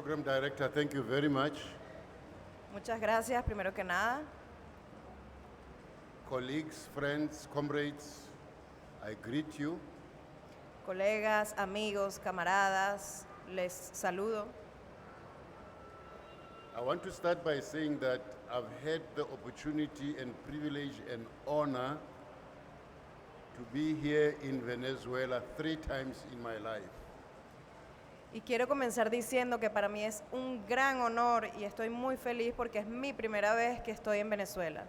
Program Director, thank you very much. Muchas gracias, primero que nada. Colleagues, friends, comrades, I greet you. Colegas, amigos, camaradas, les saludo. I want to start by saying that I've had the opportunity and privilege and honor to be here in Venezuela 3 times in my life. Y quiero comenzar diciendo que para mí es un gran honor y estoy muy feliz porque es mi primera vez que estoy en Venezuela.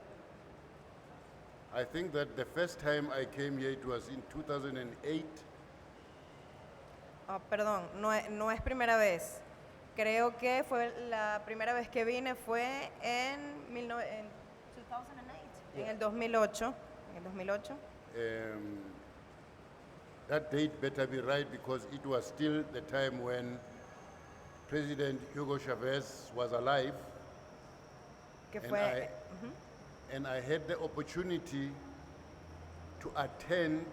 I think that the first time I came here, it was in 2008. Perdón, no es primera vez. Creo que fue la primera vez que vine fue en 2008, en el 2008. En el 2008. That date better be right because it was still the time when President Hugo Chavez was alive. Que And fue, And I had the opportunity to attend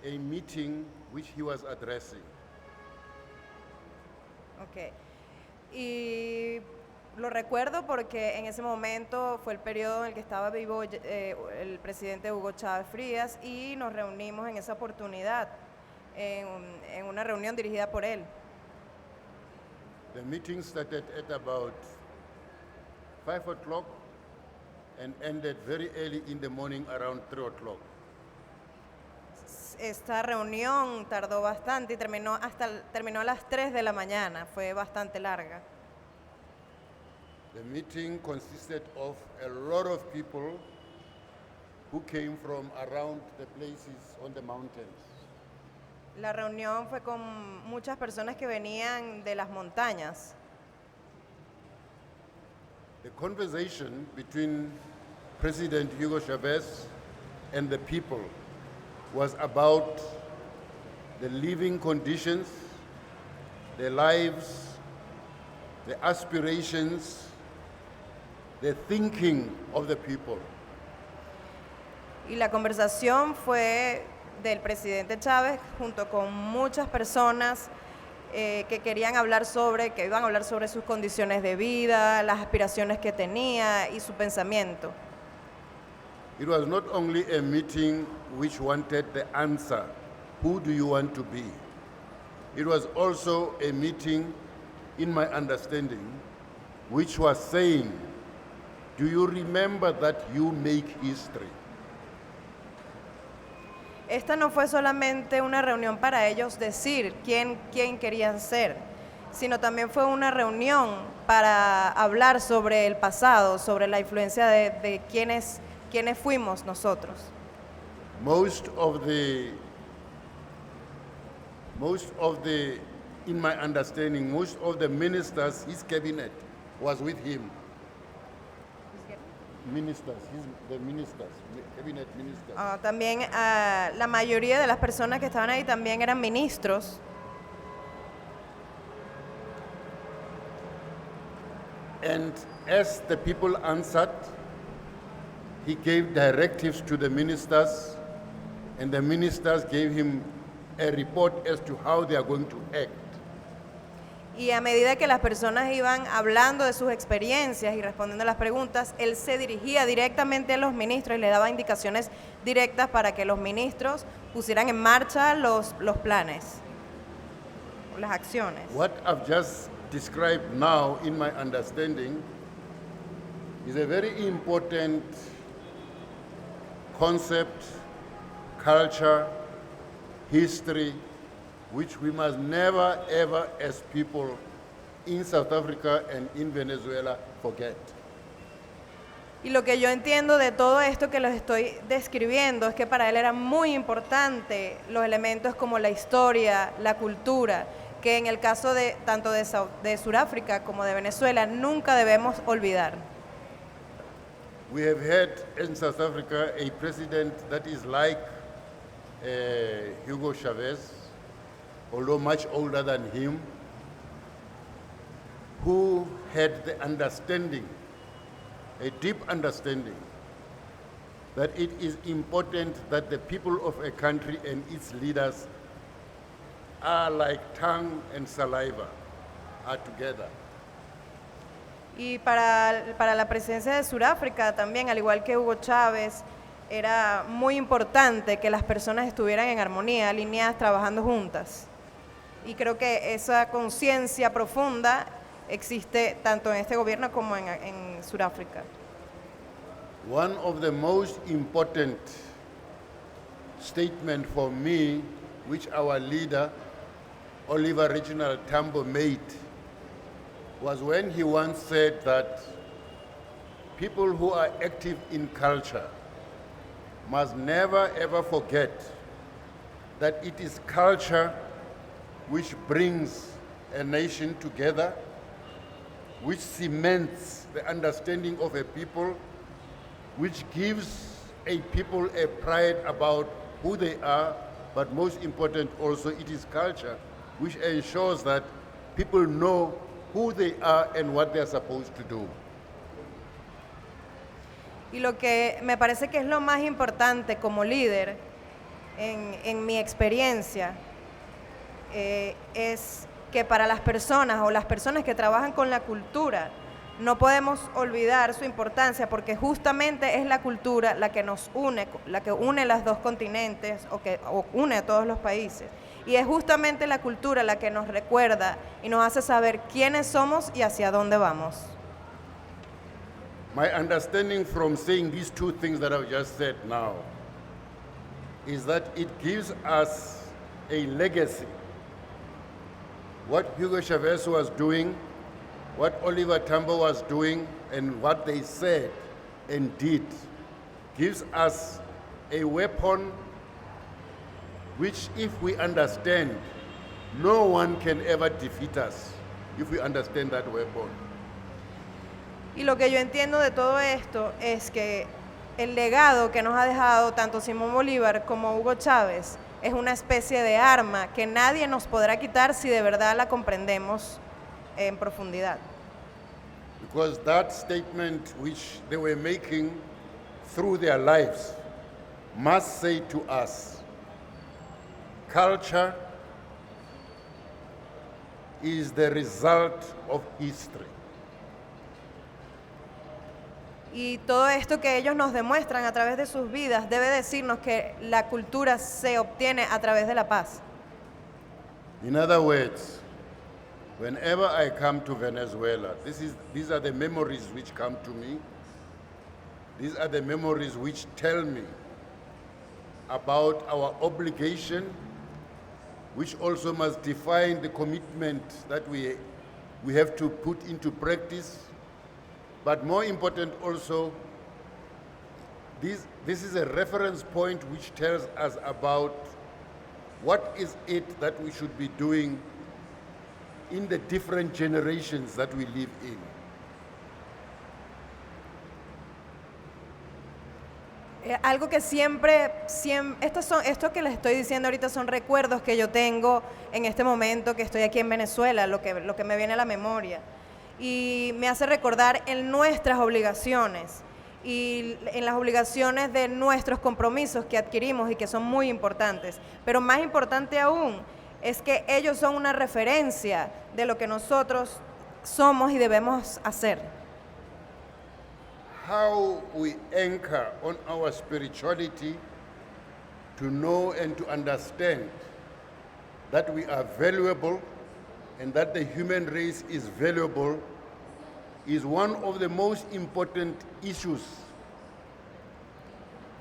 a meeting which he was addressing. Ok. Y lo recuerdo porque en ese momento fue el periodo en el que estaba vivo el presidente Hugo Chávez Frías y nos reunimos en esa oportunidad, en una reunión dirigida por él. The meeting started at about 5 o'clock and ended very early in the morning around 3 o'clock. Esta reunión tardó bastante y terminó a las 3 de la mañana, fue bastante larga. The meeting consisted of a lot of people who came from around the places on the mountains. La reunión fue con muchas personas que venían de las montañas. The conversation between President Hugo Chavez and the people was about the living conditions, the lives, the aspirations, the thinking of the people. Y la conversación fue del presidente Chávez junto con muchas personas que iban a hablar sobre sus condiciones de vida, las aspiraciones que tenía y su pensamiento. It was not only a meeting which wanted the answer, who do you want to be? It was also a meeting, in my understanding, which was saying, do you remember that you make history? Esta no fue solamente una reunión para ellos decir quién querían ser, sino también fue una reunión para hablar sobre el pasado, sobre la influencia de quiénes fuimos nosotros. Most of the, in my understanding, most of the ministers, his cabinet was with him. Cabinet ministers. También la mayoría de las personas que estaban ahí también eran ministros. And as the people answered, he gave directives to the ministers, and the ministers gave him a report as to how they are going to act. Y a medida que las personas iban hablando de sus experiencias y respondiendo a las preguntas, él se dirigía directamente a los ministros y le daba indicaciones directas para que los ministros pusieran en marcha los planes, las acciones. What I've just described now, in my understanding, is a very important concept, culture, history, which we must never, ever, as people in South Africa and in Venezuela, forget. Y lo que yo entiendo de todo esto que les estoy describiendo es que para él era muy importante los elementos como la historia, la cultura, que en el caso de tanto de Sudáfrica como de Venezuela nunca debemos olvidar. We have had in South Africa a president that is like Hugo Chavez, although much older than him, who had the understanding, a deep understanding, that it is important that the people of a country and its leaders are like tongue and saliva, are together. Y para la presidencia de Sudáfrica también, al igual que Hugo Chávez, era muy importante que las personas estuvieran en armonía, alineadas, trabajando juntas. Y creo que esa conciencia profunda existe tanto en este gobierno como en Sudáfrica. One of the most important statements for me, which our leader, Oliver Reginald Tambo, made, was when he once said that people who are active in culture must never ever forget that it is culture which brings a nation together, which cements the understanding of a people, which gives a people a pride about who they are, but most important also it is culture which ensures that people know who they are and what they are supposed to do. Y lo que me parece que es lo más importante como líder, en mi experiencia, es que para las personas o las personas que trabajan con la cultura, no podemos olvidar su importancia porque justamente es la cultura la que nos une, la que une los dos continentes o une a todos los países. Y es justamente la cultura la que nos recuerda y nos hace saber quiénes somos y hacia dónde vamos. My understanding from saying these two things that I've just said now is that it gives us a legacy. What Hugo Chavez was doing, what Oliver Tambo was doing, and what they said and did gives us a weapon which, if we understand, no one can ever defeat us if we understand that weapon. Y lo que yo entiendo de todo esto es que el legado que nos ha dejado tanto Simón Bolívar como Hugo Chávez es una especie de arma que nadie nos podrá quitar si de verdad la comprendemos en profundidad. Because that statement which they were making through their lives must say to us, culture is the result of history. Y todo esto que ellos nos demuestran a través de sus vidas debe decirnos que la cultura se obtiene a través de la paz. In other words, whenever I come to Venezuela, these are the memories which come to me. These are the memories which tell me about our obligation, which also must define the commitment that we have to put into practice. But more important also, this is a reference point which tells us about what is it that we should be doing in the different generations that we live in. Algo que siempre esto que les estoy diciendo ahorita son recuerdos que yo tengo en este momento que estoy aquí en Venezuela, lo que me viene a la memoria. Y me hace recordar en nuestras obligaciones y en las obligaciones de nuestros compromisos que adquirimos y que son muy importantes. Pero más importante aún es que ellos son una referencia de lo que nosotros somos y debemos hacer. How we anchor on our spirituality to know and to understand that we are valuable and that the human race is valuable is one of the most important issues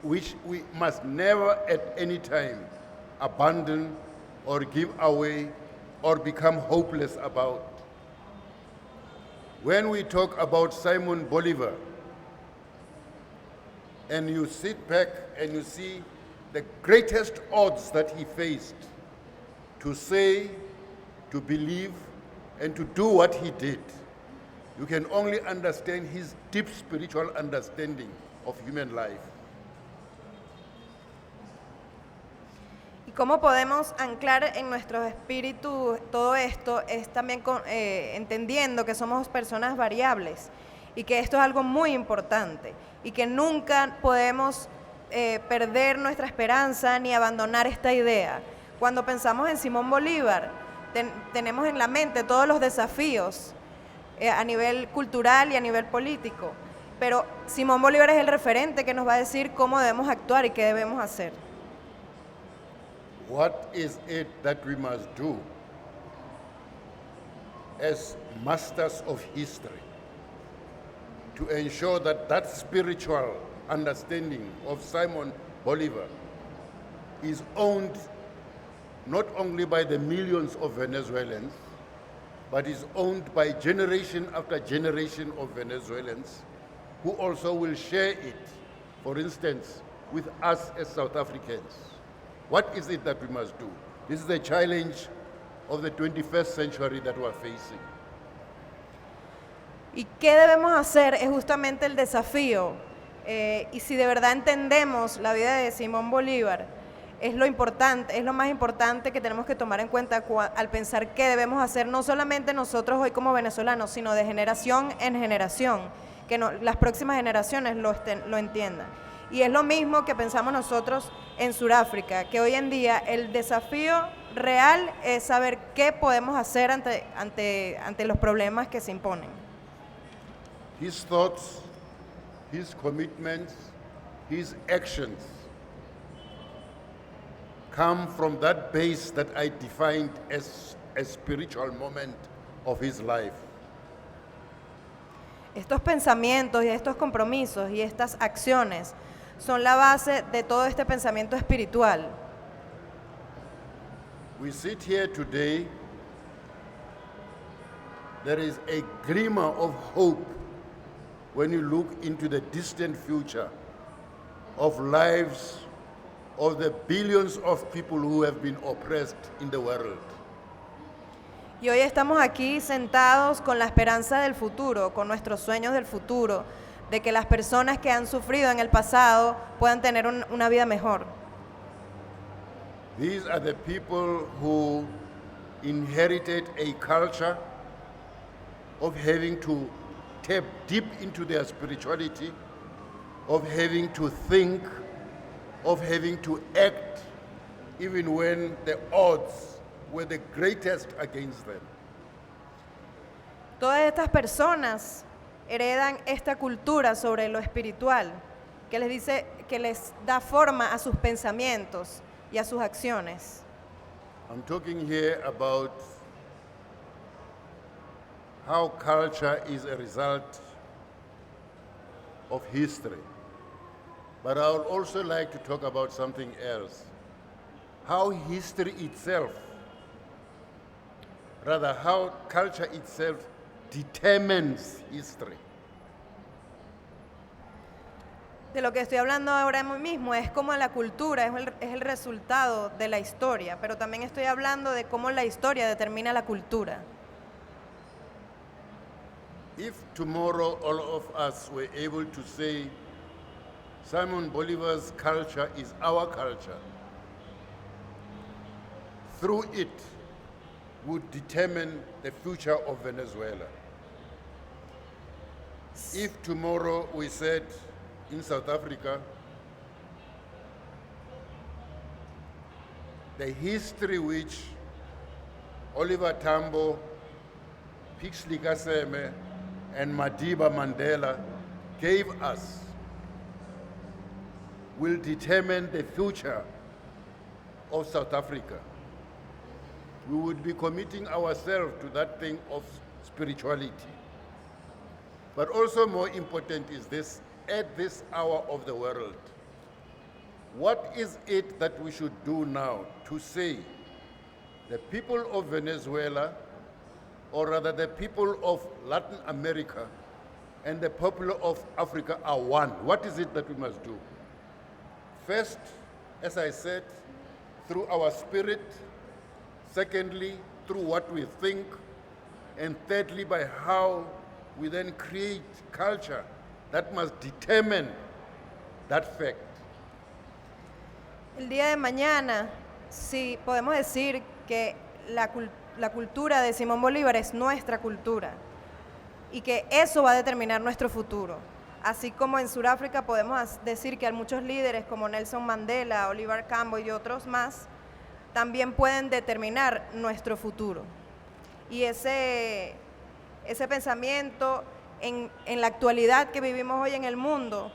which we must never at any time abandon or give away or become hopeless about. When we talk about Simon Bolivar, and you sit back and you see the greatest odds that he faced to say, to believe, and to do what he did, you can only understand his deep spiritual understanding of human life. Y cómo podemos anclar en nuestro espíritu todo esto es también entendiendo que somos personas variables y que esto es algo muy importante y que nunca podemos perder nuestra esperanza ni abandonar esta idea. Cuando pensamos en Simón Bolívar, tenemos en la mente todos los desafíos a nivel cultural y a nivel político, pero Simón Bolívar es el referente que nos va a decir cómo debemos actuar y qué debemos hacer. What is it that we must do as masters of history to ensure that that spiritual understanding of Simon Bolivar is owned not only by the millions of Venezuelans, but is owned by generation after generation of Venezuelans who also will share it, for instance, with us as South Africans? What is it that we must do? This is the challenge of the 21st century that we're facing. ¿Y qué debemos hacer? Es justamente el desafío. Y si de verdad entendemos la vida de Simón Bolívar, es lo importante, es lo más importante que tenemos que tomar en cuenta al pensar qué debemos hacer, no solamente nosotros hoy como venezolanos, sino de generación en generación, que las próximas generaciones lo entiendan. Y es lo mismo que pensamos nosotros en Sudáfrica, que hoy en día el desafío real es saber qué podemos hacer ante los problemas que se imponen. His thoughts, his commitments, his actions come from that base that I defined as a spiritual moment of his life. Estos pensamientos y estos compromisos y estas acciones son la base de todo este pensamiento espiritual. We sit here today, there is a glimmer of hope when you look into the distant future of lives of the billions of people who have been oppressed in the world. Y hoy estamos aquí sentados con la esperanza del futuro, con nuestros sueños del futuro, de que las personas que han sufrido en el pasado puedan tener una vida mejor. These are the people who inherited a culture of having to tap deep into their spirituality, of having to think, of having to act, even when the odds were the greatest against them. Todas estas personas heredan esta cultura sobre lo espiritual, que les da forma a sus pensamientos y a sus acciones. I'm talking here about how culture is a result of history. But I would also like to talk about something else. How history itself, rather how culture itself determines history. De lo que estoy hablando ahora mismo es cómo la cultura es el resultado de la historia, pero también estoy hablando de cómo la historia determina la cultura. If tomorrow all of us were able to say, Simon Bolivar's culture is our culture, through it would determine the future of Venezuela. If tomorrow we said in South Africa, the history which Oliver Tambo, Pixley Kaseme, and Madiba Mandela gave us will determine the future of South Africa. We would be committing ourselves to that thing of spirituality. But also more important is this, at this hour of the world, what is it that we should do now to say the people of Venezuela, or rather the people of Latin America and the people of Africa are one? What is it that we must do? First, as I said, through our spirit. Secondly, through what we think. And thirdly, by how we then create culture that must determine that fact. El día de mañana, sí, podemos decir que la cultura de Simón Bolívar es nuestra cultura y que eso va a determinar nuestro futuro. Así como en Sudáfrica podemos decir que hay muchos líderes como Nelson Mandela, Oliver Tambo y otros más también pueden determinar nuestro futuro. Y ese pensamiento en la actualidad que vivimos hoy en el mundo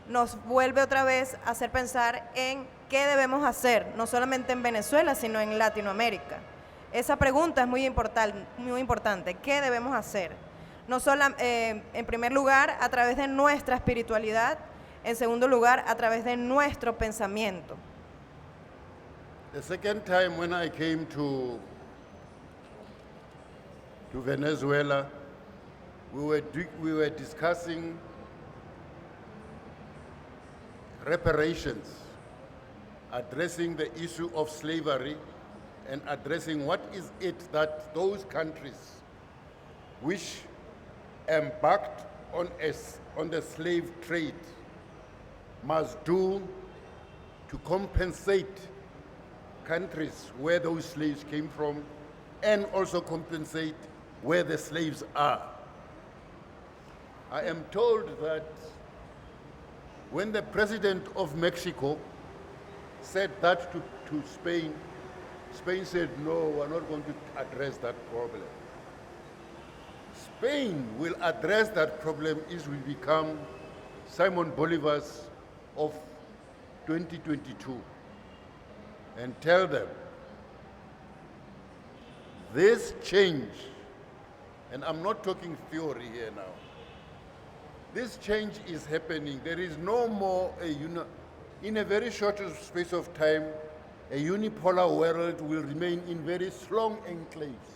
nos vuelve otra vez a hacer pensar en qué debemos hacer, no solamente en Venezuela, sino en Latinoamérica. Esa pregunta es muy importante. ¿Qué debemos hacer? No solo, en primer lugar, a través de nuestra espiritualidad, en segundo lugar, a través de nuestro pensamiento. The second time when I came to Venezuela, we were discussing reparations, addressing the issue of slavery and addressing what is it that those countries which embarked on the slave trade must do to compensate countries where those slaves came from and also compensate where the slaves are. I am told that when the president of Mexico said that to Spain, Spain said, no, we're not going to address that problem. Spain will address that problem if we become Simon Bolivar's of 2022 and tell them this change, and I'm not talking theory here now, this change is happening. There is no more in a very short space of time, a unipolar world will remain in very strong enclaves.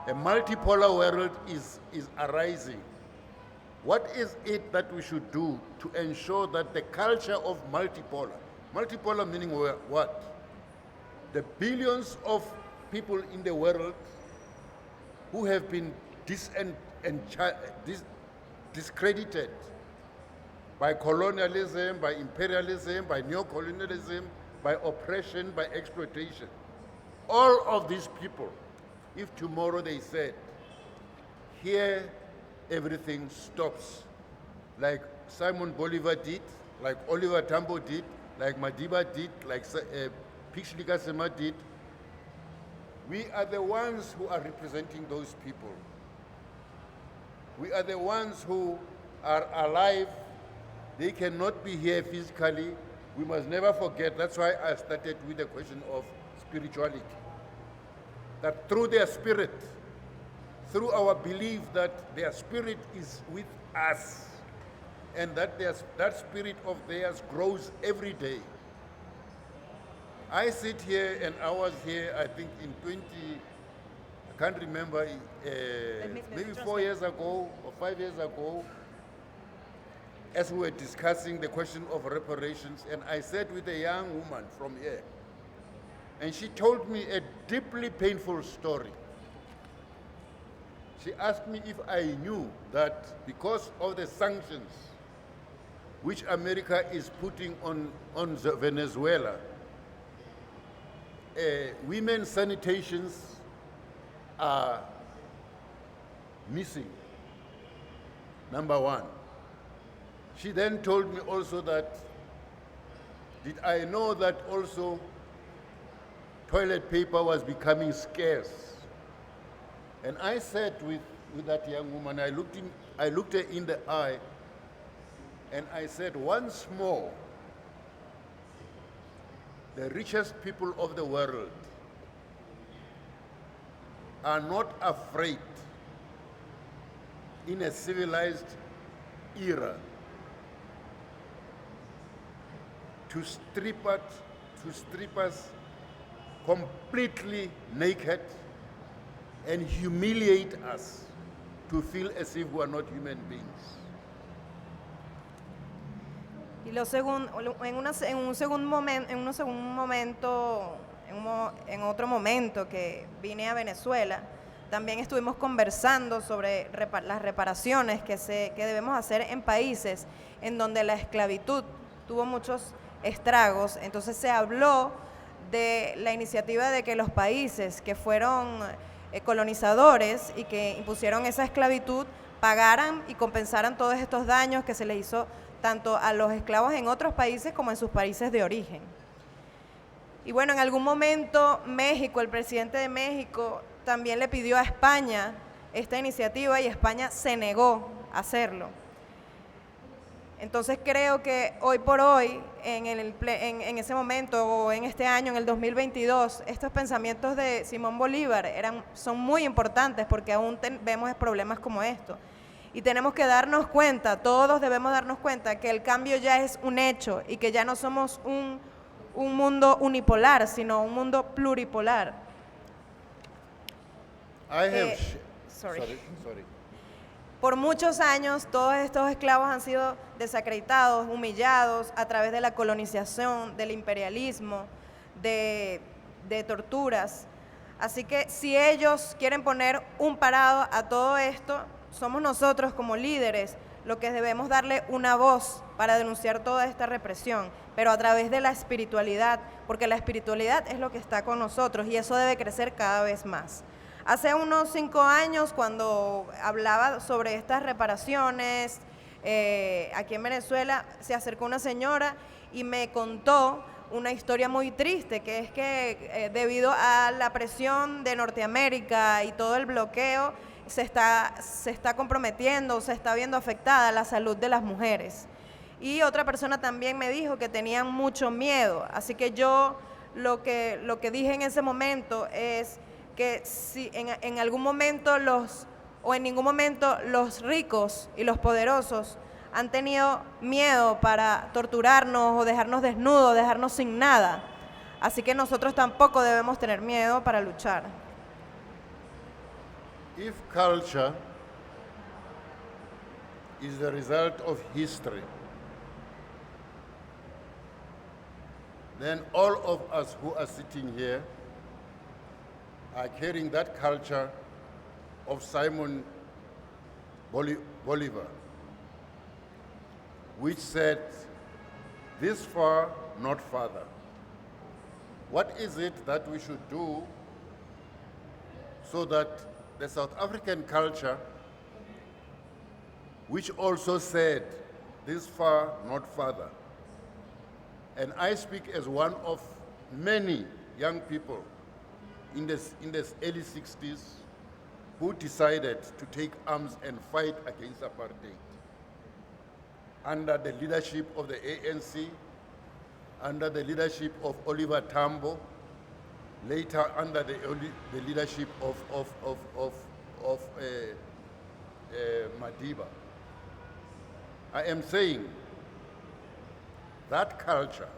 A multipolar world is arising. What is it that we should do to ensure that the culture of multipolar meaning what? The billions of people in the world who have been discredited by colonialism, by imperialism, by neocolonialism, by oppression, by exploitation. All of these people, if tomorrow they said, here everything stops, like Simon Bolivar did, like Oliver Tambo did, like Madiba did, like Pixlika Sema did, we are the ones who are representing those people. We are the ones who are alive. They cannot be here physically. We must never forget. That's why I started with the question of spirituality. That through their spirit, through our belief that their spirit is with us, and that that spirit of theirs grows every day. I sit here, and I was here, I think in I can't remember, maybe 4 years ago or 5 years ago, as we were discussing the question of reparations, and I sat with a young woman from here, and she told me a deeply painful story. She asked me if I knew that because of the sanctions which America is putting on Venezuela, women's sanitations are missing, number one. She then told me also that, did I know that also toilet paper was becoming scarce? And I sat with that young woman, I looked her in the eye, and I said, once more, the richest people of the world are not afraid in a civilized era to strip us completely naked and humiliate us to feel as if we are not human beings. Y en otro momento que vine a Venezuela, también estuvimos conversando sobre las reparaciones que debemos hacer en países en donde la esclavitud tuvo muchos estragos. Entonces se habló de la iniciativa de que los países que fueron colonizadores y que impusieron esa esclavitud pagaran y compensaran todos estos daños que se les hizo tanto a los esclavos en otros países como en sus países de origen. Y bueno, en algún momento México, el presidente de México, también le pidió a España esta iniciativa y España se negó a hacerlo. Entonces creo que hoy por hoy, en ese momento o en este año, en el 2022, estos pensamientos de Simón Bolívar son muy importantes porque aún vemos problemas como estos. Y tenemos que darnos cuenta, todos debemos darnos cuenta que el cambio ya es un hecho y que ya no somos un mundo unipolar, sino un mundo pluripolar. Sorry. Por muchos años, todos estos esclavos han sido desacreditados, humillados a través de la colonización, del imperialismo, de torturas. Así que si ellos quieren poner un parado a todo esto, somos nosotros como líderes los que debemos darle una voz para denunciar toda esta represión, pero a través de la espiritualidad, porque la espiritualidad es lo que está con nosotros y eso debe crecer cada vez más. Hace unos 5 años, cuando hablaba sobre estas reparaciones, aquí en Venezuela, se acercó una señora y me contó una historia muy triste, que es que debido a la presión de Norteamérica y todo el bloqueo, se está comprometiendo, se está viendo afectada la salud de las mujeres. Y otra persona también me dijo que tenían mucho miedo, así que yo lo que dije en ese momento es que si en algún momento en ningún momento los ricos y los poderosos han tenido miedo para torturarnos o dejarnos desnudos, dejarnos sin nada. Así que nosotros tampoco debemos tener miedo para luchar. If culture is the result of history, then all of us who are sitting here are carrying that culture of Simon Bolivar, which said, "This far, not farther." What is it that we should do so that the South African culture, which also said, "This far, not farther," and I speak as one of many young people in the early 60s who decided to take arms and fight against apartheid under the leadership of the ANC, under the leadership of Oliver Tambo, later under the leadership of Madiba. I am saying that culture,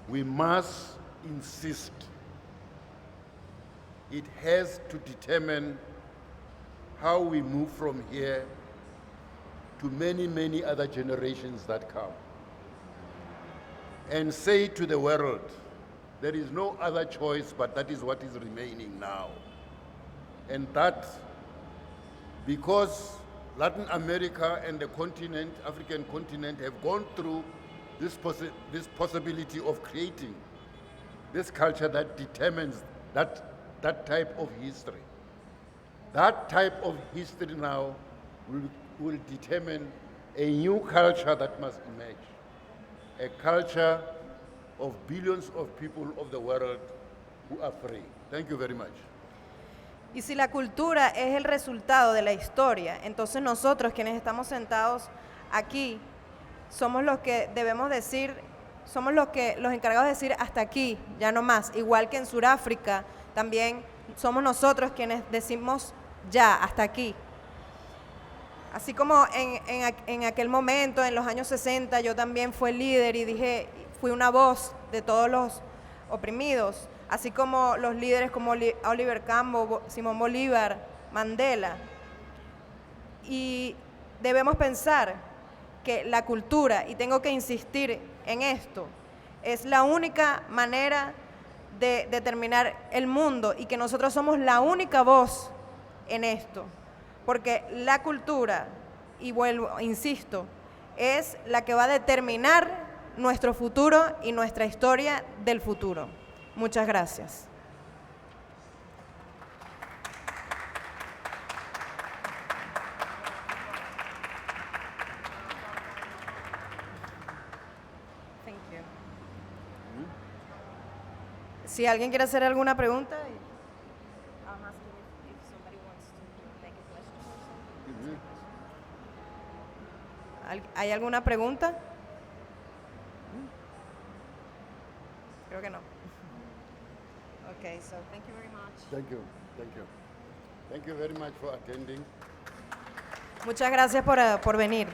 we must insist. It has to determine how we move from here to many, many other generations that come. And say to the world, there is no other choice, but that is what is remaining now. And that, because Latin America and the continent, African continent, have gone through this possibility of creating this culture that determines that type of history. That type of history now will determine a new culture that must emerge. A culture of billions of people of the world who are free. Thank you very much. Y si la cultura es el resultado de la historia, entonces nosotros quienes estamos sentados aquí somos los que debemos decir, somos los encargados de decir hasta aquí, ya no más. Igual que en Sudáfrica, también somos nosotros quienes decimos ya, hasta aquí. Así como en aquel momento, en los años 60, yo también fui líder y fui una voz de todos los oprimidos, así como los líderes como Oliver Tambo, Simón Bolívar, Mandela. Y debemos pensar que la cultura, y tengo que insistir en esto, es la única manera de determinar el mundo y que nosotros somos la única voz en esto. Porque la cultura, y vuelvo, insisto, es la que va a determinar nuestro futuro y nuestra historia del futuro. Muchas gracias. Thank you. Si alguien quiere hacer alguna pregunta. ¿Hay alguna pregunta? Creo que no. Okay, so thank you very much. Thank you. Thank you. Thank you very much for attending. Muchas gracias por venir.